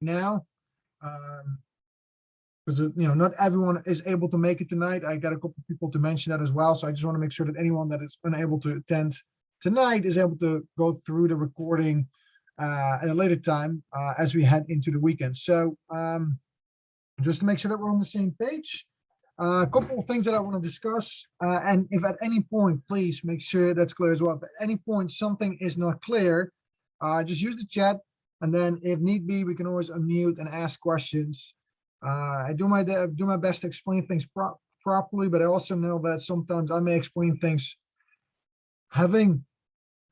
now. Because not everyone is able to make it tonight. I got a couple of people to mention that as well. So I just want to make sure that anyone that is unable to attend tonight is able to go through the recording at a later time as we head into the weekend. So just to make sure that we're on the same page, a couple of things that I want to discuss. And if at any point, please make sure that's clear as well. If at any point something is not clear, just use the chat. And then if need be, we can always unmute and ask questions. I do my best to explain things properly, but I also know that sometimes I may explain things having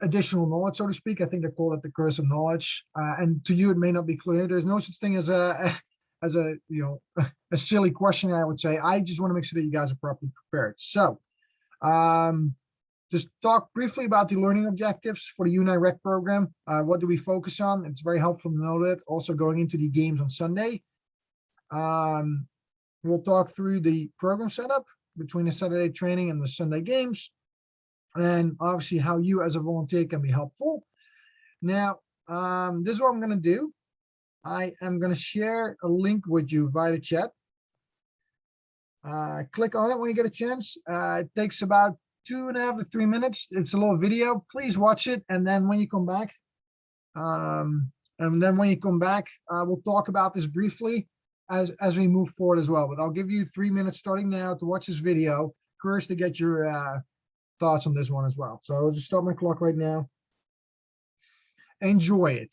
additional knowledge, so to speak. I think they call it the curse of knowledge, and to you it may not be clear. There's no such thing as a a silly question, I would say. I just want to make sure that you guys are properly prepared. So just talk briefly about the learning objectives for the Unite Rec program. What do we focus on? It's very helpful to know that. Also going into the games on Sunday. We'll talk through the program setup between the Saturday training and the Sunday games, and obviously how you as a volunteer can be helpful. Now, this is what I'm going to do. I am going to share a link with you via the chat. Click on it when you get a chance. It takes about 2.5 to 3 minutes. It's a little video. Please watch it, and then when you come back, we'll talk about this briefly as we move forward as well. But I'll give you 3 minutes starting now to watch this video. First, to get your thoughts on this one as well. So I'll just start my clock right now. Enjoy it.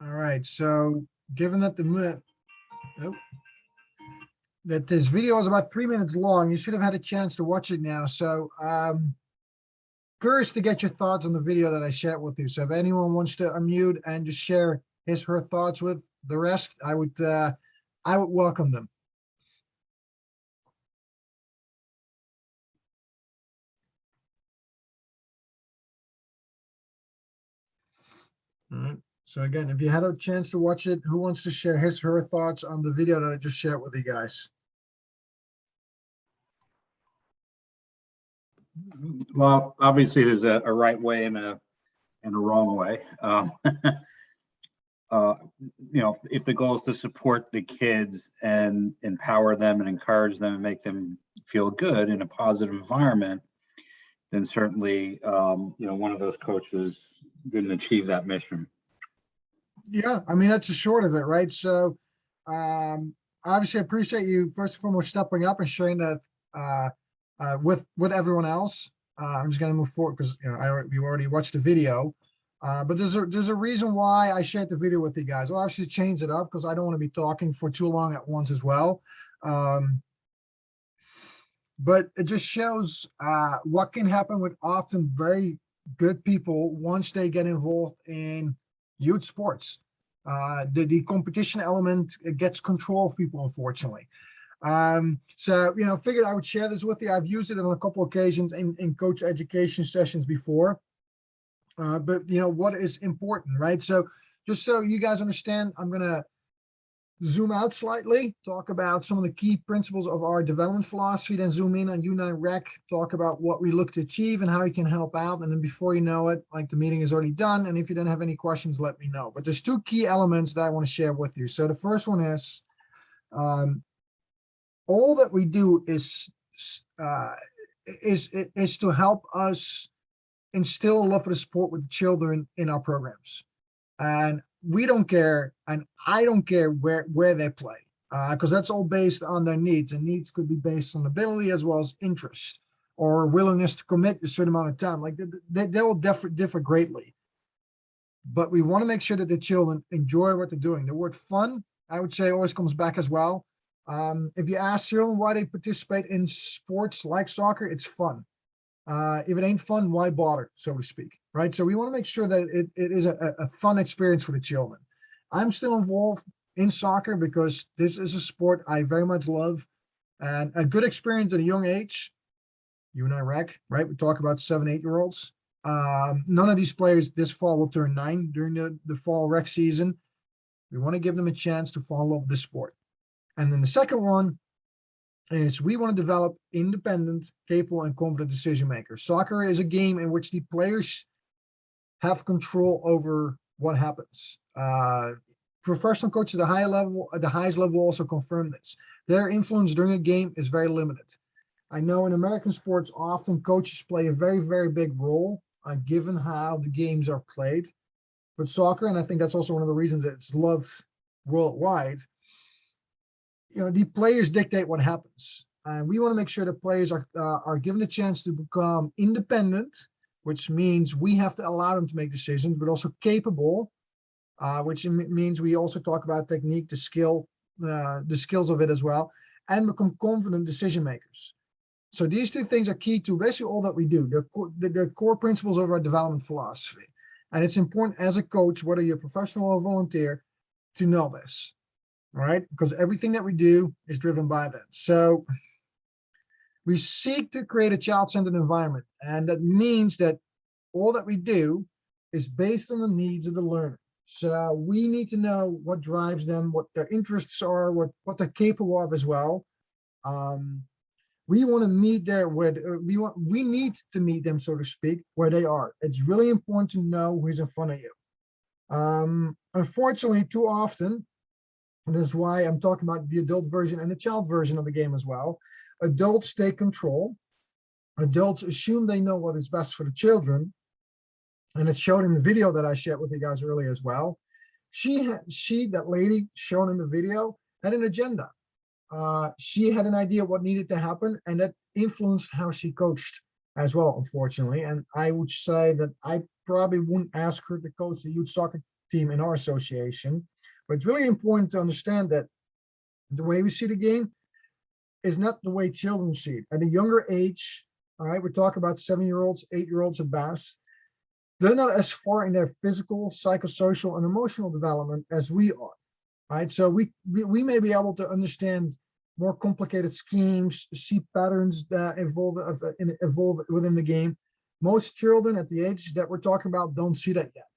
All right, so given that that this video is about 3 minutes long, you should have had a chance to watch it now. So curious to get your thoughts on the video that I shared with you. So if anyone wants to unmute and just share her thoughts with the rest, I would welcome them. All right. So again, if you had a chance to watch it, who wants to share her thoughts on the video that I just shared with you guys? Well, obviously there's a right way and a wrong way. If the goal is to support the kids and empower them and encourage them and make them feel good in a positive environment, then certainly, one of those coaches didn't achieve that mission. Yeah, I mean, that's the short of it, right? So obviously I appreciate you first and foremost stepping up and sharing that with everyone else. I'm just going to move forward because you already watched the video, but there's a reason why I shared the video with you guys. I'll obviously change it up because I don't want to be talking for too long at once as well. But it just shows what can happen with often very good people once they get involved in youth sports. The competition element gets control of people, unfortunately. So figured I would share this with you. I've used it on a couple occasions in coach education sessions before. But what is important, right? So just so you guys understand, I'm gonna zoom out slightly, talk about some of the key principles of our development philosophy, then zoom in on Unite Rec, talk about what we look to achieve and how we can help out. And then before you know it, like the meeting is already done. And if you don't have any questions, let me know. But there's two key elements that I want to share with you. So the first one is all that we do is to help us instill a love for the sport with the children in our programs. And we don't care, and I don't care where they play, because that's all based on their needs, and needs could be based on ability as well as interest or willingness to commit a certain amount of time. Like they will differ greatly, but we want to make sure that the children enjoy what they're doing. The word fun, I would say, always comes back as well. If you ask children why they participate in sports like soccer, it's fun. If it ain't fun, why bother, so to speak, right? So we want to make sure that it is a fun experience for the children. I'm still involved in soccer because this is a sport I very much love, and a good experience at a young age. You and I rec, right? We talk about 7, 8-year-olds. None of these players this fall will turn 9 during the fall rec season. We want to give them a chance to fall in love with the sport. And then the second one is we want to develop independent, capable, and confident decision makers. Soccer is a game in which the players have control over what happens. Professional coaches at the highest level also confirm this. Their influence during a game is very limited. I know in American sports, often coaches play a very, very big role, given how the games are played. But soccer, and I think that's also one of the reasons it's loved worldwide, the players dictate what happens. And we want to make sure that players are given a chance to become independent, which means we have to allow them to make decisions, but also capable, which means we also talk about technique, the skills of it as well, and become confident decision makers. So these two things are key to basically all that we do. They're core principles of our development philosophy. And it's important as a coach, whether you're a professional or volunteer, to know this, all right? Because everything that we do is driven by that. So we seek to create a child-centered environment. And that means that all that we do is based on the needs of the learner. So we need to know what drives them, what their interests are, what they're capable of as well. We want to meet we need to meet them, so to speak, where they are. It's really important to know who's in front of you. Unfortunately, too often, and this is why I'm talking about the adult version and the child version of the game as well. Adults take control. Adults assume they know what is best for the children. And it's shown in the video that I shared with you guys earlier as well. That lady shown in the video had an agenda. She had an idea what needed to happen, and that influenced how she coached as well, unfortunately. And I would say that I probably wouldn't ask her to coach the youth soccer team in our association. But it's really important to understand that the way we see the game is not the way children see it. At a younger age, all right, we're talking about 7-year-olds, 8-year-olds at best. They're not as far in their physical, psychosocial, and emotional development as we are. Right, so we may be able to understand more complicated schemes, see patterns that evolve within the game. Most children at the age that we're talking about don't see that yet.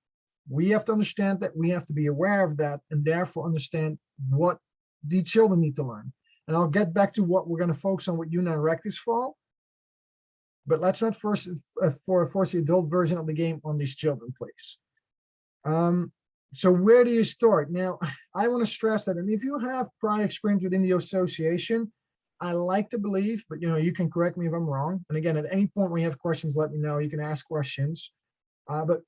We have to understand that, we have to be aware of that, and therefore understand what the children need to learn. And I'll get back to what we're going to focus on with U9 Rec this fall. But let's not force the adult version of the game on these children, please. So where do you start? Now, I want to stress that, and if you have prior experience within the association, I like to believe, but you can correct me if I'm wrong. And again, at any point when you have questions, let me know. You can ask questions. But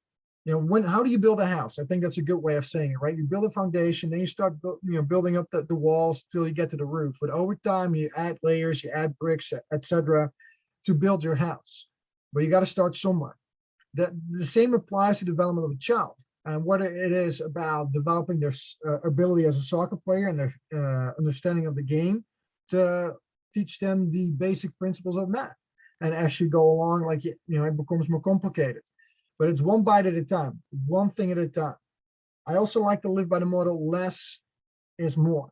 how do you build a house? I think that's a good way of saying it, right? You build a foundation, then you start building up the walls till you get to the roof. But over time, you add layers, you add bricks, etc., to build your house. But you got to start somewhere. The same applies to the development of a child. And whether it is about developing their ability as a soccer player and their understanding of the game, to teach them the basic principles of math. And as you go along, it becomes more complicated. But it's one bite at a time, one thing at a time. I also like to live by the model, less is more.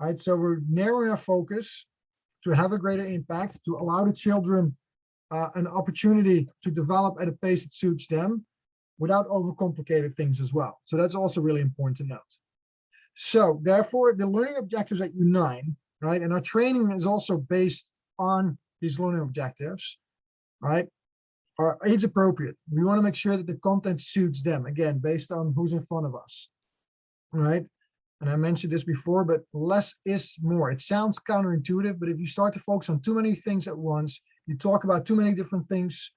Right? So we're narrowing our focus to have a greater impact, to allow the children an opportunity to develop at a pace that suits them, without overcomplicated things as well. So that's also really important to note. So therefore, the learning objectives at U9, right, and our training is also based on these learning objectives, right, are age appropriate. We want to make sure that the content suits them, again, based on who's in front of us, right? And I mentioned this before, but less is more. It sounds counterintuitive, but if you start to focus on too many things at once, you talk about too many different things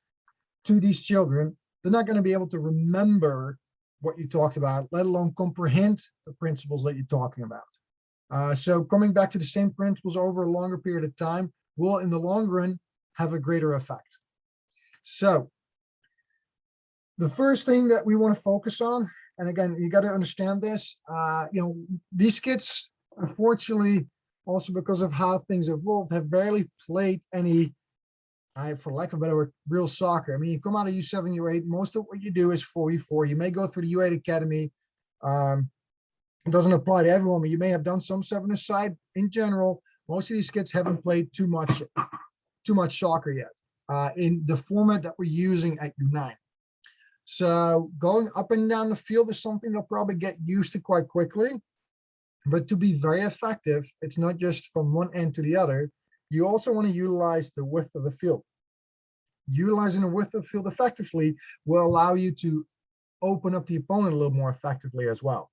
to these children, they're not going to be able to remember what you talked about, let alone comprehend the principles that you're talking about. So coming back to the same principles over a longer period of time will, in the long run, have a greater effect. So the first thing that we want to focus on, and again, you got to understand this, these kids, unfortunately, also because of how things evolved, have barely played any, for lack of a better word, real soccer. I mean, you come out of U7, U8, most of what you do is 4v4. You may go through the U8 Academy, It doesn't apply to everyone, but you may have done some 7-a-side. In general, most of these kids haven't played too much soccer yet in the format that we're using at U9. So going up and down the field is something they'll probably get used to quite quickly. But to be very effective, it's not just from one end to the other. You also want to utilize the width of the field. Utilizing the width of the field effectively will allow you to open up the opponent a little more effectively as well.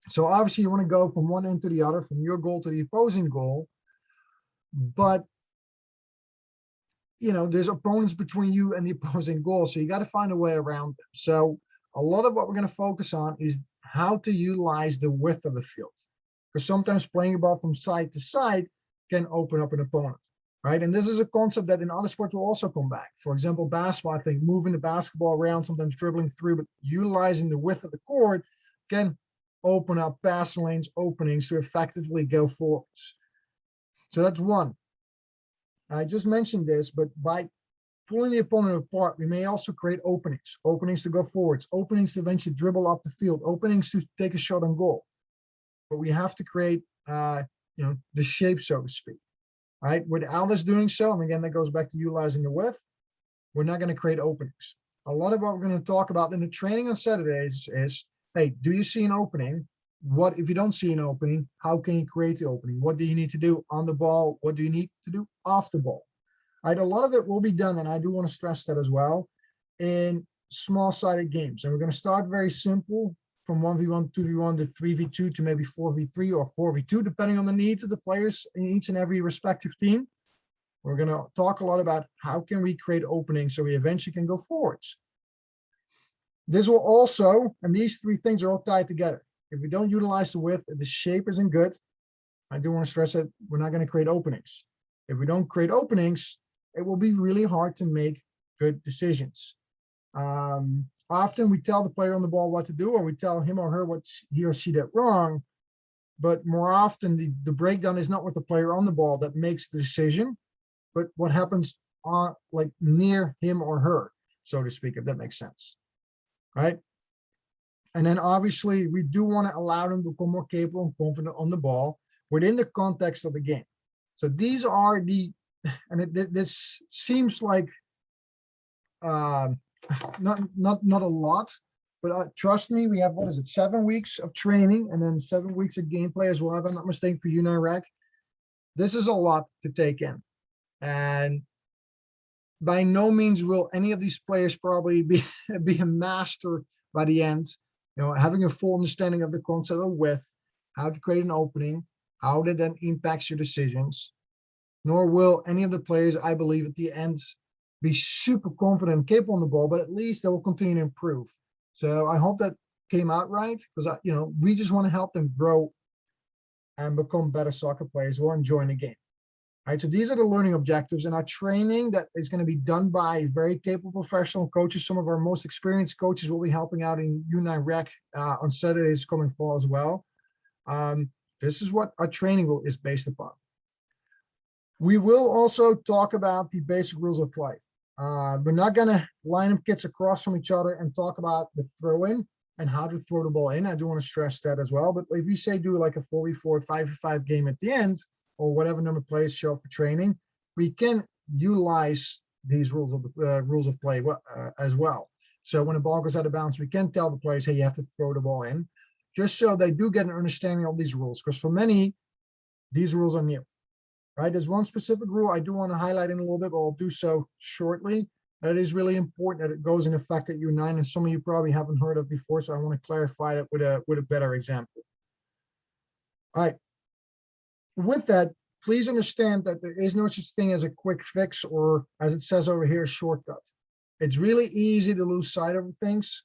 So obviously you want to go from one end to the other, from your goal to the opposing goal. But there's opponents between you and the opposing goal, so you got to find a way around them. So a lot of what we're going to focus on is how to utilize the width of the field, because sometimes playing a ball from side to side can open up an opponent, right? And this is a concept that in other sports will also come back. For example, basketball, I think moving the basketball around, sometimes dribbling through, but utilizing the width of the court can open up passing lanes, openings to effectively go forwards. So that's one. I just mentioned this, but by pulling the opponent apart, we may also create openings to go forwards, openings to eventually dribble up the field, openings to take a shot on goal. But we have to create, the shape, so to speak, right? Without us doing so, and again, that goes back to utilizing the width, we're not going to create openings. A lot of what we're going to talk about in the training on Saturdays is, hey, do you see an opening? What if you don't see an opening? How can you create the opening? What do you need to do on the ball? What do you need to do off the ball? Right, a lot of it will be done, and I do want to stress that as well, in small-sided games. And we're going to start very simple, from 1v1, 2v1 to 3v2 to maybe 4v3 or 4v2, depending on the needs of the players in each and every respective team. We're going to talk a lot about how can we create openings so we eventually can go forwards. This will also, and these three things are all tied together. If we don't utilize the width, if the shape isn't good, I do want to stress that we're not going to create openings. If we don't create openings, it will be really hard to make good decisions. Often we tell the player on the ball what to do, or we tell him or her what he or she did wrong. But more often the breakdown is not with the player on the ball that makes the decision, but what happens on, like, near him or her, so to speak, if that makes sense, right? And then obviously we do want to allow them to become more capable and confident on the ball within the context of the game. So these are and this seems like not a lot, but trust me, we have, 7 weeks of training and then 7 weeks of gameplay as well, if I'm not mistaken, for U9 Rec. This is a lot to take in, and by no means will any of these players probably be a master by the end. Having a full understanding of the concept of width, how to create an opening, how that then impacts your decisions. Nor will any of the players, I believe, at the end be super confident and capable on the ball, but at least they will continue to improve. So I hope that came out right, because we just want to help them grow and become better soccer players while enjoying the game. Right, so these are the learning objectives, and our training that is going to be done by very capable professional coaches. Some of our most experienced coaches will be helping out in U9 Rec on Saturdays coming fall as well. This is what our training is based upon. We will also talk about the basic rules of play. We're not going to line up kids across from each other and talk about the throw-in and how to throw the ball in. I do want to stress that as well. But if we say do like a 4v4, 5v5 game at the end, or whatever number of players show up for training, we can utilize these rules of play as well. So when the ball goes out of bounds, we can tell the players, hey, you have to throw the ball in, just so they do get an understanding of these rules. Because for many, these rules are new, right? There's one specific rule I do want to highlight in a little bit, but I'll do so shortly. That is really important that it goes in effect at U9, and some of you probably haven't heard of before, so I want to clarify that with a better example. All right. With that, please understand that there is no such thing as a quick fix, or as it says over here, a shortcut. It's really easy to lose sight of things.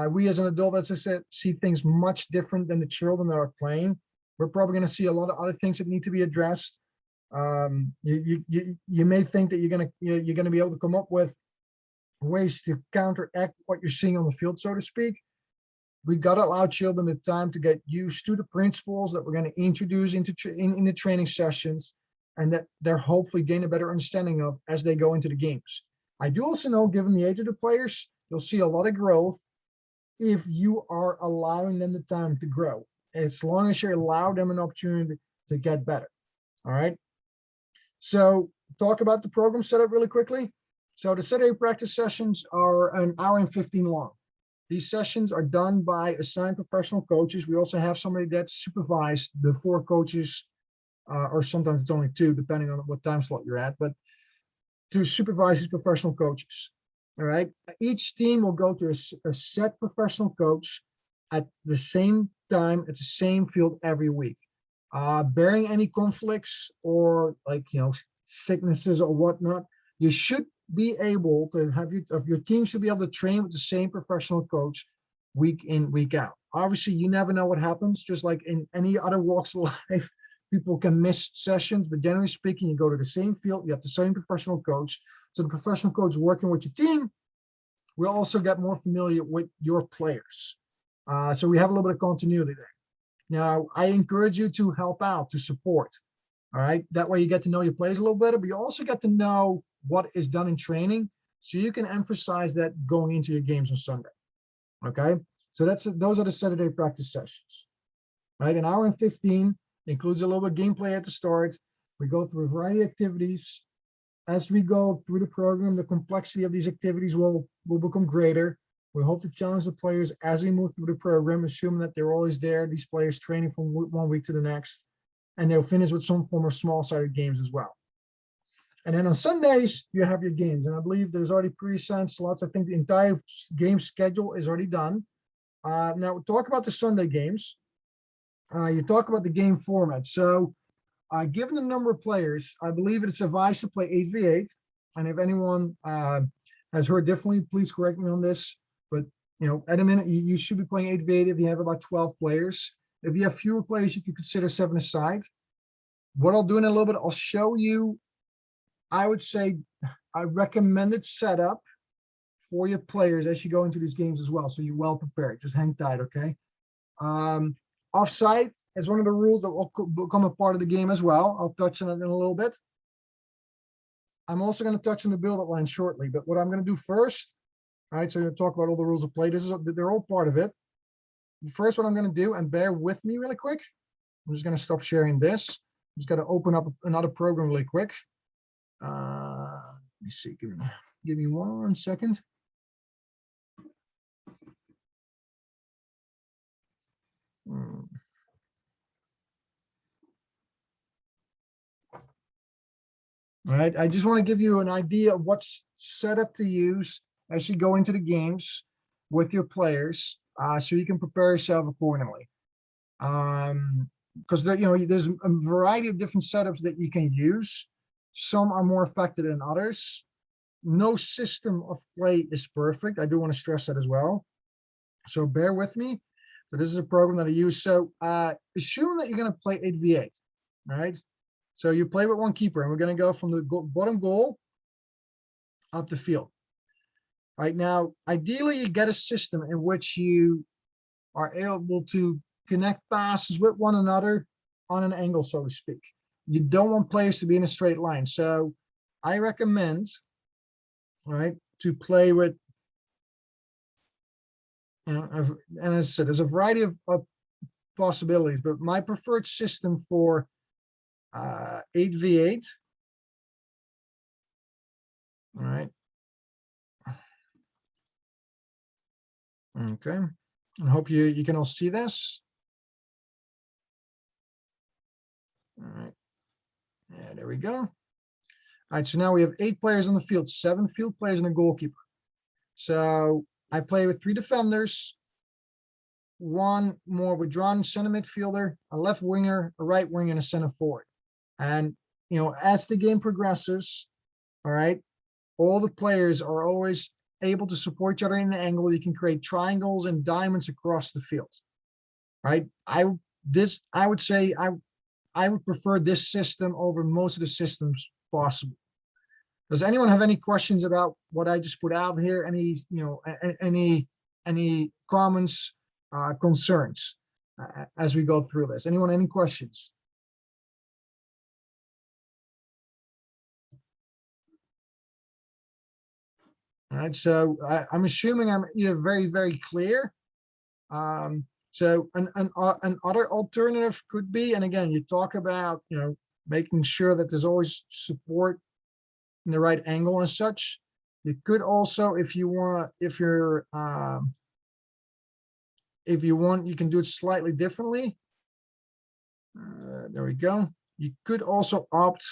We as an adult, as I said, see things much different than the children that are playing. We're probably going to see a lot of other things that need to be addressed. You may think that you're going to be able to come up with ways to counteract what you're seeing on the field, so to speak. We got to allow children the time to get used to the principles that we're going to introduce in the training sessions, and that they're hopefully gain a better understanding of as they go into the games. I do also know, given the age of the players, you'll see a lot of growth if you are allowing them the time to grow. as long as you allow them an opportunity to get better. All right. So talk about the program setup really quickly. So the Saturday practice sessions are an hour and 15 long. These sessions are done by assigned professional coaches. We also have somebody that supervises the 4 coaches, or sometimes it's only 2, depending on what time slot you're at, but to supervise these professional coaches. All right. Each team will go to a set professional coach at the same time, at the same field every week. Bearing any conflicts or sicknesses or whatnot, you should be able to have your team should be able to train with the same professional coach week in, week out. Obviously, you never know what happens, just like in any other walks of life. People can miss sessions, but generally speaking, you go to the same field, you have the same professional coach. So the professional coach working with your team will also get more familiar with your players. So we have a little bit of continuity there. Now, I encourage you to help out, to support. All right. That way you get to know your players a little better, but you also get to know what is done in training, so you can emphasize that going into your games on Sunday. Okay. So those are the Saturday practice sessions. Right. An hour and 15 includes a little bit of gameplay at the start. We go through a variety of activities. As we go through the program, the complexity of these activities will become greater. We hope to challenge the players as we move through the program, assuming that they're always there, these players training from one week to the next, and they'll finish with some form of small-sided games as well. And then on Sundays, you have your games, and I believe there's already pre-assigned slots. I think the entire game schedule is already done. Now, we'll talk about the Sunday games. You talk about the game format. So, given the number of players, I believe it's advised to play 8v8. And if anyone has heard differently, please correct me on this. But at a minute, you should be playing 8v8 if you have about 12 players. If you have fewer players, you can consider 7 aside. What I'll do in a little bit, I'll show you, I would say, a recommended setup for your players as you go into these games as well. So you're well prepared. Just hang tight, okay? Offside is one of the rules that will become a part of the game as well. I'll touch on it in a little bit. I'm also going to touch on the build-up line shortly, but what I'm going to do first, all right, so I'm going to talk about all the rules of play. They're all part of it. First, what I'm going to do, and bear with me really quick, I'm just going to stop sharing this. I'm just going to open up another program really quick. Let me see. Give me 1 second. All right, I just want to give you an idea of what's set up to use as you go into the games with your players, so you can prepare yourself accordingly. Because there's a variety of different setups that you can use. Some are more effective than others. No system of play is perfect. I do want to stress that as well. So bear with me. So this is a program that I use. So assume that you're going to play 8v8. All right. So you play with one keeper, and we're going to go from the bottom goal up the field. Right now, ideally, you get a system in which you are able to connect passes with one another on an angle, so to speak. You don't want players to be in a straight line. So I recommend, right, to play with, and as I said, there's a variety of possibilities, but my preferred system for 8v8. All right. Okay. I hope you can all see this. All right. Yeah, there we go. All right, so now we have 8 players on the field, 7 field players and a goalkeeper. So I play with 3 defenders, 1 more withdrawn center midfielder, a left winger, a right winger, and a center forward. And as the game progresses, all right, all the players are always able to support each other in an angle. You can create triangles and diamonds across the field. Right? I would say I would prefer this system over most of the systems possible. Does anyone have any questions about what I just put out here? Any comments, concerns as we go through this? Anyone, any questions? All right, so I'm assuming I'm either very, very clear. So So an other alternative could be, and again, you talk about, making sure that there's always support in the right angle and such. You could also, if you want, if you want, you can do it slightly differently. There we go. You could also opt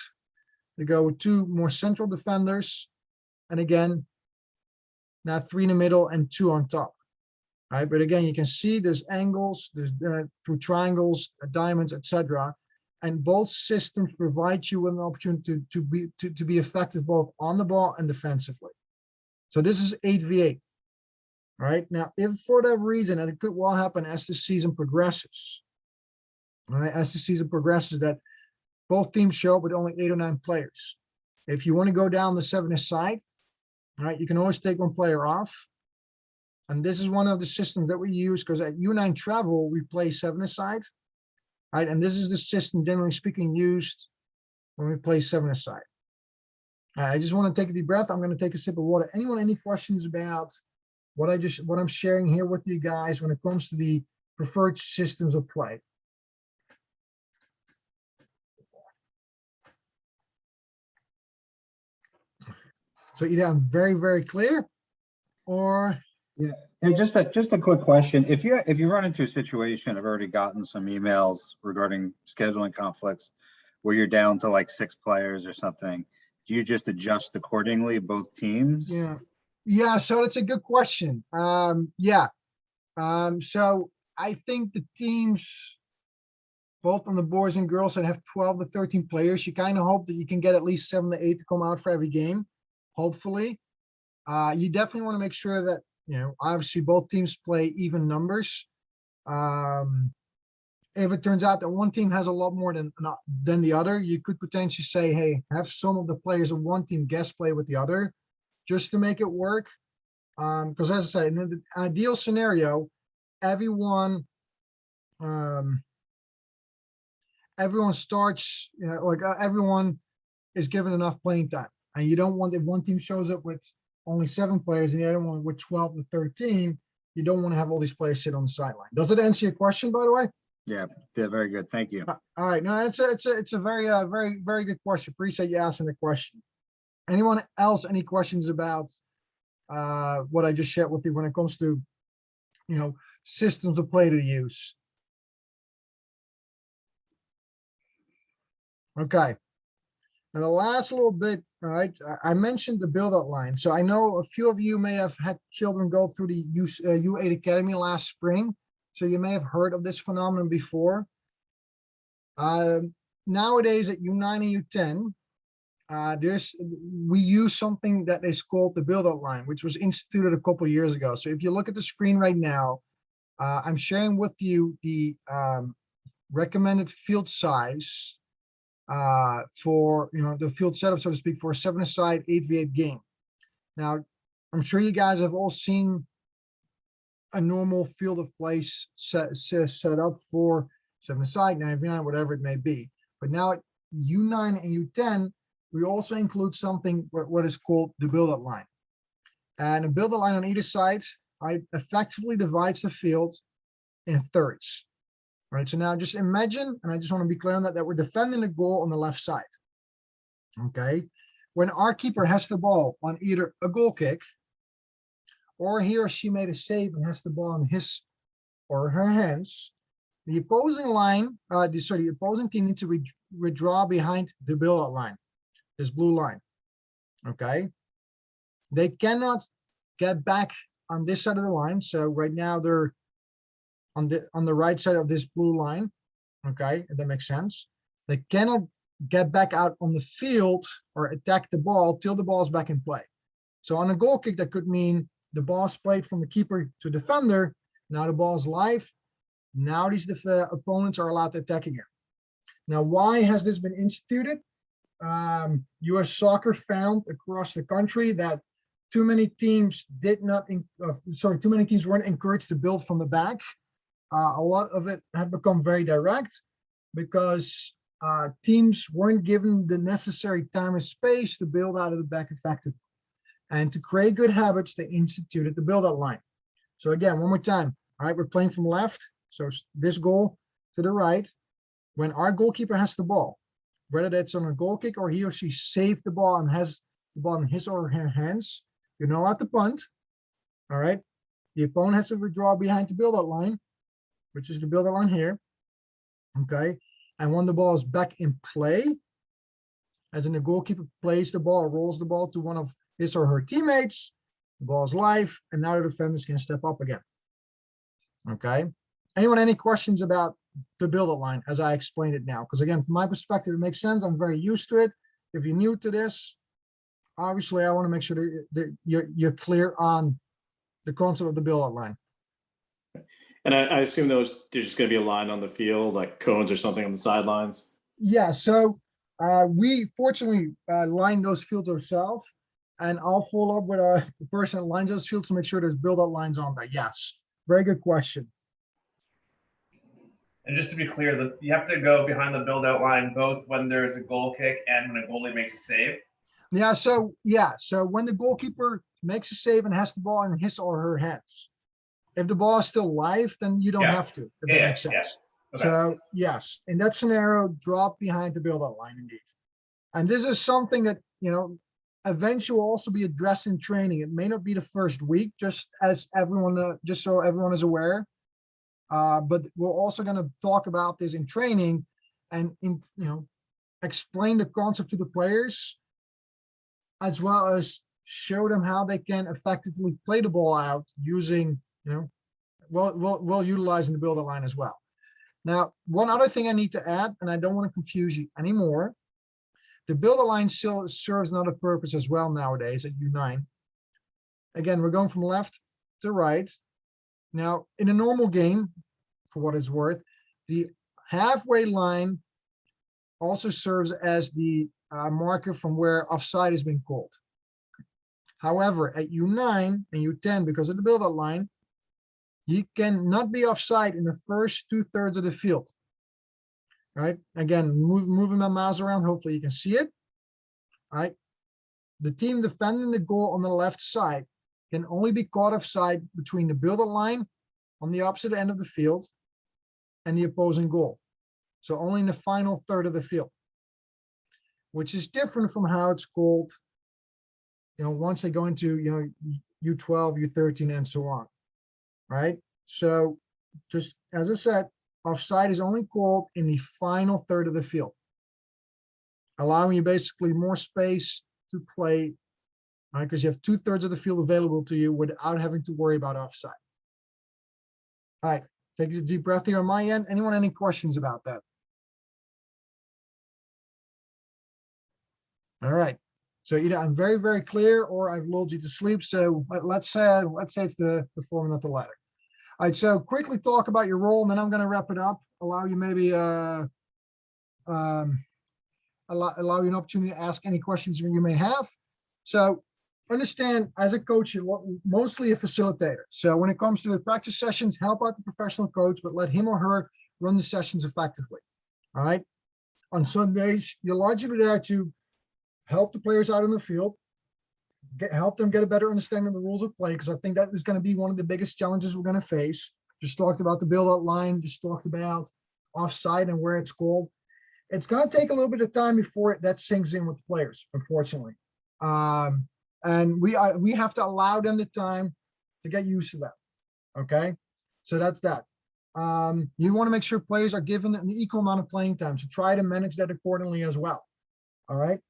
to go with two more central defenders. And again, now 3 in the middle and 2 on top. Right, but again, you can see there's angles, there's through triangles, diamonds, etc. And both systems provide you with an opportunity to be effective both on the ball and defensively. So this is 8v8. Right now, if for that reason, and it could well happen as the season progresses, right, as the season progresses, that both teams show up with only 8 or 9 players. If you want to go down the 7-a-side, right, you can always take one player off. And this is one of the systems that we use because at U9 Travel, we play 7-a-side, right? And this is the system, generally speaking, used when we play 7-a-side. I just want to take a deep breath. I'm going to take a sip of water. Anyone, any questions about what I'm sharing here with you guys when it comes to the preferred systems of play? So either I'm very, very clear or Yeah, and just a quick question. If you run into a situation, I've already gotten some emails regarding scheduling conflicts where you're down to like 6 players or something. Do you just adjust accordingly, both teams? Yeah, so that's a good question. So I think the teams, both on the boys and girls, that have 12 to 13 players, you kind of hope that you can get at least 7 to 8 to come out for every game, hopefully. You definitely want to make sure that, obviously both teams play even numbers. If it turns out that one team has a lot more than the other, you could potentially say, hey, have some of the players of one team guest play with the other, just to make it work. Because as I said, in the ideal scenario, everyone starts, everyone is given enough playing time. And you don't want, if one team shows up with only 7 players and the other one with 12 to 13, you don't want to have all these players sit on the sideline. Does it answer your question, by the way? Yeah, very good. Thank you. All right. No, it's a very, very, very good question. Appreciate you asking the question. Anyone else, any questions about what I just shared with you when it comes to, systems of play to use? Okay. And the last little bit, all right, I mentioned the build-out line. So I know a few of you may have had children go through the U8 Academy last spring. So you may have heard of this phenomenon before. Nowadays at U9 and U10, we use something that is called the build-out line, which was instituted a couple of years ago. So if you look at the screen right now, I'm sharing with you the recommended field size for the field setup, so to speak, for a 7-a-side 8v8 game. Now, I'm sure you guys have all seen a normal field of play set up for 7-a-side, 9v9, whatever it may be. But now at U9 and U10, we also include something what is called the build-up line. And a build-up line on either side, right, effectively divides the field in thirds. Right, so now just imagine, and I just want to be clear on that we're defending the goal on the left side. Okay, when our keeper has the ball on either a goal kick, or he or she made a save and has the ball in his or her hands, the opposing line, the opposing team needs to withdraw behind the build-out line, this blue line. Okay, they cannot get back on this side of the line. So right now they're on the right side of this blue line. Okay, if that makes sense. They cannot get back out on the field or attack the ball till the ball is back in play. So on a goal kick, that could mean the ball is played from the keeper to defender. Now the ball is live. Now these opponents are allowed to attack again. Now, why has this been instituted? US Soccer found across the country that too many teams weren't encouraged to build from the back. A lot of it had become very direct because teams weren't given the necessary time and space to build out of the back effectively. And to create good habits, they instituted the build-out line. So again, one more time. All right, we're playing from left. So this goal to the right, when our goalkeeper has the ball, whether that's on a goal kick or he or she saved the ball and has the ball in his or her hands, you know how to punt. All right. The opponent has to withdraw behind the build-out line, which is the build-out line here. Okay. And when the ball is back in play, as in the goalkeeper plays the ball, rolls the ball to one of his or her teammates, the ball is live, and now the defenders can step up again. Okay. Anyone, any questions about the build-up line as I explained it now? Because again, from my perspective, it makes sense. I'm very used to it. If you're new to this, obviously I want to make sure that you're clear on the concept of the build-up line. And I assume there's just going to be a line on the field, like cones or something on the sidelines. Yeah, so we fortunately line those fields ourselves, and I'll follow up with the person that lines those fields to make sure there's build-up lines on there. Yes, very good question. And just to be clear, that you have to go behind the build-out line both when there's a goal kick and when a goalie makes a save. Yeah, so when the goalkeeper makes a save and has the ball in his or her hands, if the ball is still live, then you don't have to, if that makes sense. Okay. So yes, in that scenario, drop behind the build-out line indeed. And this is something that, you know, eventually will also be addressed in training. It may not be the first week, just as everyone, just so everyone is aware. But we're also going to talk about this in training and explain the concept to the players, as well as show them how they can effectively play the ball out using, well utilizing the build-out line as well. Now, one other thing I need to add, and I don't want to confuse you anymore, the build-out line still serves another purpose as well nowadays at U9. Again, we're going from left to right. Now, in a normal game, for what it's worth, the halfway line also serves as the marker from where offside has been called. However, at U9 and U10, because of the build-out line, you cannot be offside in the first 2/3 of the field. Right? Again, moving my mouse around, hopefully you can see it. All right? The team defending the goal on the left side can only be caught offside between the build-out line on the opposite end of the field and the opposing goal. So only in the final third of the field, which is different from how it's called, once they go into, U12, U13, and so on. Right? So just as I said, offside is only called in the final third of the field, allowing you basically more space to play, right? Because you have 2/3 of the field available to you without having to worry about offside. All right, take a deep breath here on my end. Anyone, any questions about that? All right. So either I'm very, very clear or I've lulled you to sleep. So let's say it's the former, not the latter. All right, so quickly talk about your role, and then I'm going to wrap it up. Allow you maybe allow you an opportunity to ask any questions you may have. So understand, as a coach, you're mostly a facilitator. So when it comes to the practice sessions, help out the professional coach, but let him or her run the sessions effectively. All right. On Sundays, you're largely there to help the players out in the field, help them get a better understanding of the rules of play, because I think that is going to be one of the biggest challenges we're going to face. Just talked about the build-out line, just talked about offside and where it's called. It's going to take a little bit of time before that sinks in with the players, unfortunately. And we have to allow them the time to get used to that. Okay, so that's that. You want to make sure players are given an equal amount of playing time, so try to manage that accordingly as well. All right.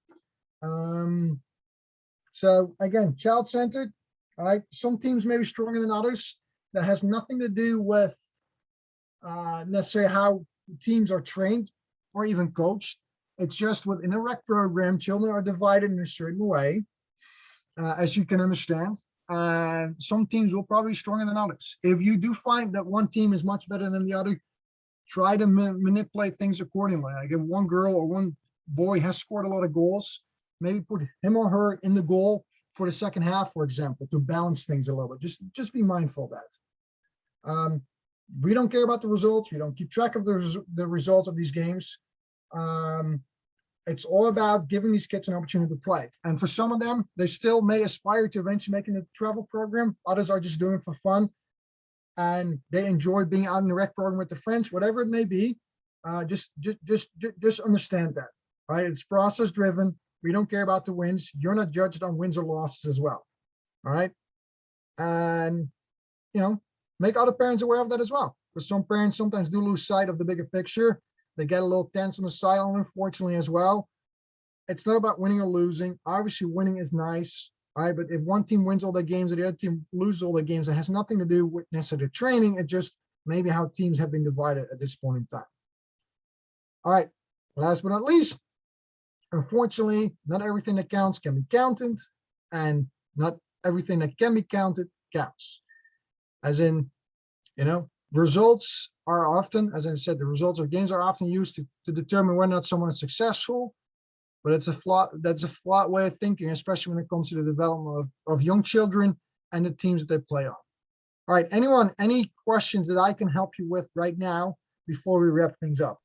So again, child-centered. All right. Some teams may be stronger than others. That has nothing to do with necessarily how teams are trained or even coached. It's just within a rec program, children are divided in a certain way, as you can understand. And some teams will probably be stronger than others. If you do find that one team is much better than the other, try to manipulate things accordingly. Like if one girl or one boy has scored a lot of goals, maybe put him or her in the goal for the second half, for example, to balance things a little bit. Just be mindful of that. We don't care about the results. We don't keep track of the results of these games. It's all about giving these kids an opportunity to play. And for some of them, they still may aspire to eventually making a travel program. Others are just doing it for fun. and they enjoy being out in the rec program with their friends, whatever it may be, just understand that, right? It's process driven. We don't care about the wins. You're not judged on wins or losses as well. All right. And, make other parents aware of that as well. Because some parents sometimes do lose sight of the bigger picture. They get a little tense on the sideline, unfortunately, as well. It's not about winning or losing. Obviously, winning is nice, right? But if one team wins all their games and the other team loses all their games, it has nothing to do with necessarily training. It's just maybe how teams have been divided at this point in time. All right. Last but not least, unfortunately, not everything that counts can be counted, and not everything that can be counted counts. As in, results are often, as I said, the results of games are often used to determine whether or not someone is successful, but that's a flawed way of thinking, especially when it comes to the development of young children and the teams that they play on. All right, anyone, any questions that I can help you with right now before we wrap things up?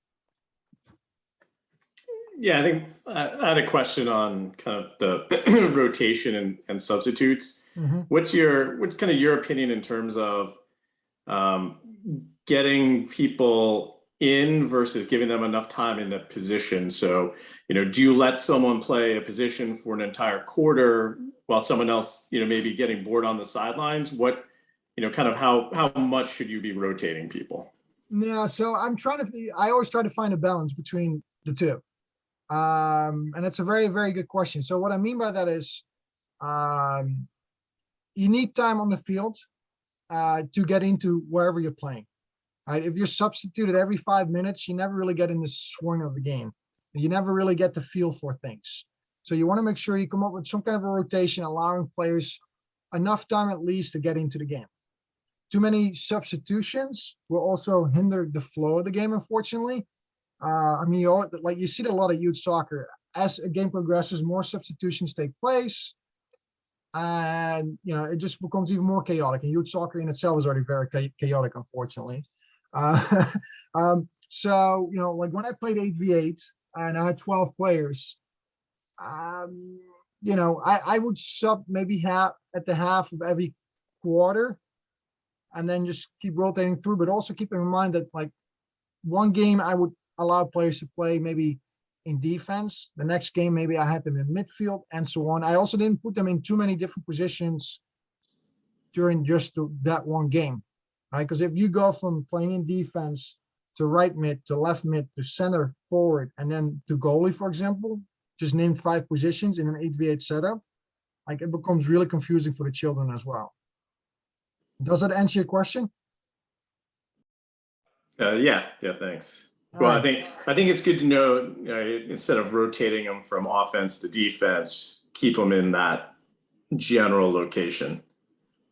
Yeah, I think I had a question on kind of the rotation and substitutes. Mhm. What's kind of your opinion in terms of getting people in versus giving them enough time in the position? So, do you let someone play a position for an entire quarter while someone else, maybe getting bored on the sidelines? What, kind of how much should you be rotating people? Yeah, so I always try to find a balance between the two. And it's a very, very good question. So what I mean by that is, you need time on the field to get into wherever you're playing. Right? If you're substituted every 5 minutes, you never really get in the swing of the game. You never really get the feel for things. So you want to make sure you come up with some kind of a rotation, allowing players enough time at least to get into the game. Too many substitutions will also hinder the flow of the game, unfortunately. You see a lot of youth soccer. As a game progresses, more substitutions take place, and it just becomes even more chaotic. And youth soccer in itself is already very chaotic, unfortunately. So like when I played 8v8 and I had 12 players, I would sub maybe half of every quarter, and then just keep rotating through. But also keep in mind that like one game I would allow players to play maybe in defense. The next game, maybe I had them in midfield and so on. I also didn't put them in too many different positions during just that one game, right? Because if you go from playing in defense to right mid, to left mid, to center forward, and then to goalie, for example, just name 5 positions in an 8v8 setup, like it becomes really confusing for the children as well. Does that answer your question? Yeah, thanks. Well, I think it's good to know, instead of rotating them from offense to defense, keep them in that general location.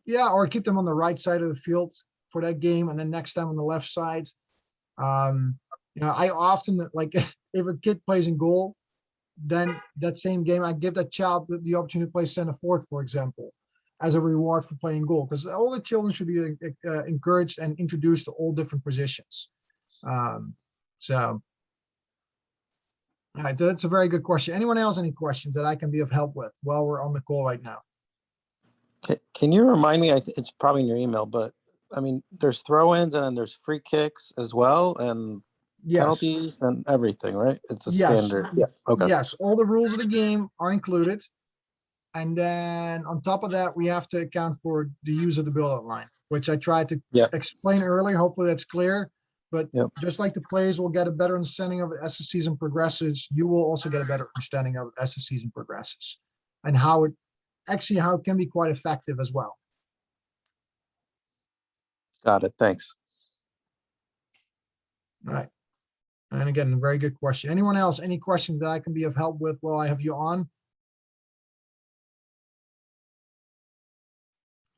Yeah, or keep them on the right side of the field for that game, and then next time on the left side. I often, like, if a kid plays in goal, then that same game I give that child the opportunity to play center forward, for example, as a reward for playing goal, because all the children should be encouraged and introduced to all different positions. So, all right, that's a very good question. Anyone else, any questions that I can be of help with while we're on the call right now? Can you remind me, it's probably in your email, but I mean, there's throw-ins and then there's free kicks as well, and Yes. penalties and everything, right? It's a Yes. standard. Yeah. Okay. Yes, all the rules of the game are included. And then on top of that, we have to account for the use of the build-out line, which I tried to explain earlier. Hopefully that's clear. But just like the players will get a better understanding of it as the season progresses, you will also get a better understanding of it as the season progresses, and how it can be quite effective as well. Got it. Thanks. All right. And again, a very good question. Anyone else, any questions that I can be of help with while I have you on?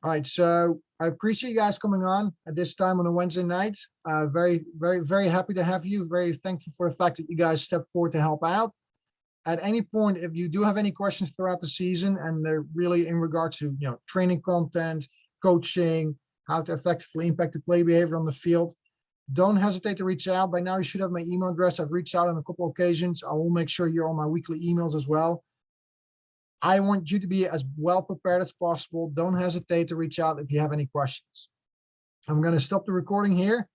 All right, so I appreciate you guys coming on at this time on a Wednesday night. Very, very, very happy to have you. Very thankful for the fact that you guys stepped forward to help out. At any point, if you do have any questions throughout the season, and they're really in regards to training content, coaching, how to effectively impact the play behavior on the field, don't hesitate to reach out. By now, you should have my email address. I've reached out on a couple of occasions. I will make sure you're on my weekly emails as well. I want you to be as well prepared as possible. Don't hesitate to reach out if you have any questions. I'm gonna stop the recording here.